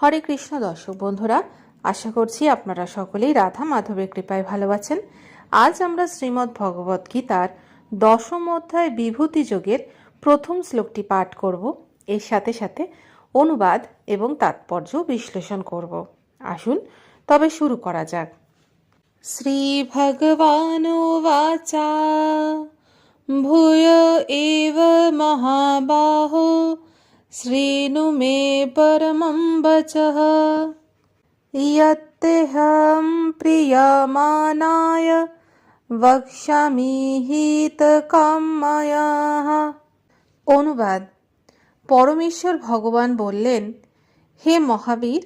হরে কৃষ্ণ দর্শক বন্ধুরা, আশা করছি আপনারা সকলেই রাধা মাধবের কৃপায় ভালো আছেন। আজ আমরা শ্রীমদ্ ভগবত গীতার 10ম অধ্যায় বিভূতি যোগের প্রথম শ্লোকটি পাঠ করব। এর সাথে সাথে অনুবাদ এবং তাৎপর্য বিশ্লেষণ করব। আসুন তবে শুরু করা যাক। শ্রী ভগবানুবাচা ভূয় এব মহাবাহো শ্রীণু মে পরমং বচঃ ইয়ত্তেহং প্রিয়মানায় বক্ষ্যামি হিতকাম্যয়াঃ। অনুবাদ: পরমেশ্বর ভগবান বললেন, হে মহাবীর,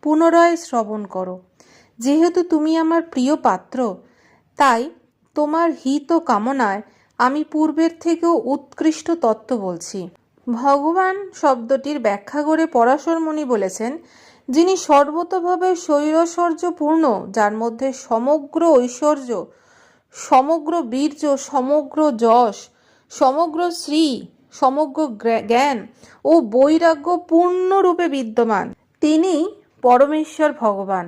পুনরায় শ্রবণ করো। যেহেতু তুমি আমার প্রিয় পাত্র, তাই তোমার হিত কামনায় আমি পূর্বের থেকেও উৎকৃষ্ট তত্ত্ব বলছি। ভগবান শব্দটির ব্যাখ্যা করে পরাশর মুনি বলেছেন, যিনি সর্বতোভাবে শৈরশৌর্যপূর্ণ, যার মধ্যে সমগ্র ঐশ্বর্য, সমগ্র বীর্য, সমগ্র যশ, সমগ্র শ্রী, সমগ্র জ্ঞান ও বৈরাগ্য পূর্ণরূপে বিদ্যমান, তিনি পরমেশ্বর ভগবান।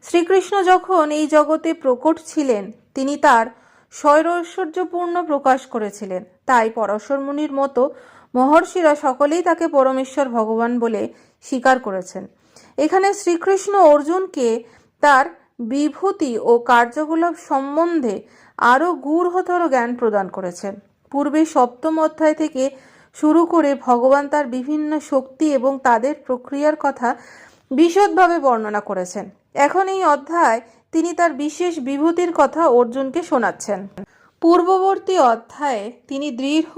শ্রীকৃষ্ণ যখন এই জগতে প্রকট ছিলেন, তিনি তার শৈরৈশ্বর্যপূর্ণ প্রকাশ করেছিলেন। তাই পরাশর মুনির মতো মহর্ষিরা সকলেই তাকে পরমেশ্বর ভগবান বলে স্বীকার করেছেন। এখানে শ্রীকৃষ্ণ অর্জুনকে তার বিভূতি ও কার্যকলাপ সম্বন্ধে আরও গূঢ়তর জ্ঞান প্রদান করেছেন। পূর্বে 7ম অধ্যায় থেকে শুরু করে ভগবান তার বিভিন্ন শক্তি এবং তাদের প্রক্রিয়ার কথা বিশদভাবে বর্ণনা করেছেন। এখন এই অধ্যায় তিনি তার বিশেষ বিভূতির কথা অর্জুনকে শোনাচ্ছেন। পূর্ববর্তী অধ্যায়ে তিনি দৃঢ়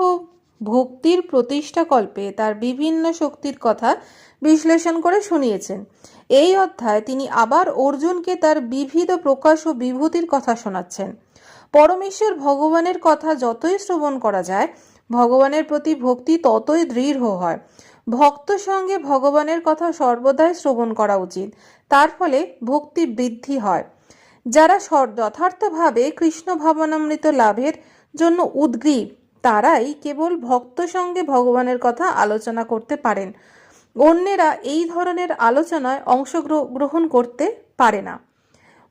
ভক্তির প্রতিষ্ঠাকল্পে তার বিভিন্ন শক্তির কথা বিশ্লেষণ করে শুনিয়েছেন। এই অধ্যায়ে তিনি আবার অর্জুনকে তার বিবিধ প্রকাশ ও বিভূতির কথা শোনাচ্ছেন। পরমেশ্বর ভগবানের কথা যতই শ্রবণ করা যায়, ভগবানের প্রতি ভক্তি ততই দৃঢ় হয়। ভক্ত সঙ্গে ভগবানের কথা সর্বদাই শ্রবণ করা উচিত। তার ফলে ভক্তি বৃদ্ধি হয়। যারা যথার্থভাবে কৃষ্ণ ভাবনামৃত লাভের জন্য উদ্গ্রীব, তারাই কেবল ভক্ত সঙ্গে ভগবানের কথা আলোচনা করতে পারেন। অন্যেরা এই ধরনের আলোচনায় অংশগ্রহণ করতে পারে না।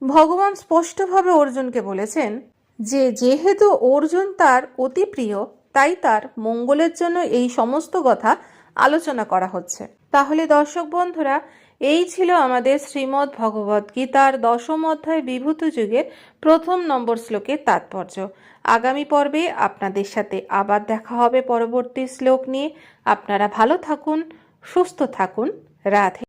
ভগবান স্পষ্টভাবে অর্জুনকে বলেছেন যে যেহেতু অর্জুন তার অতি প্রিয়, তাই তার মঙ্গলের জন্য এই সমস্ত কথা আলোচনা করা হচ্ছে। তাহলে দর্শক বন্ধুরা, এই ছিল আমাদের শ্রীমদ্ ভগবত গীতার 10ম অধ্যায় বিভূতি যুগের 1 নম্বর শ্লোকের তাৎপর্য। আগামী পর্বে আপনাদের সাথে আবার দেখা হবে পরবর্তী শ্লোক নিয়ে। আপনারা ভালো থাকুন, সুস্থ থাকুন। রাধে।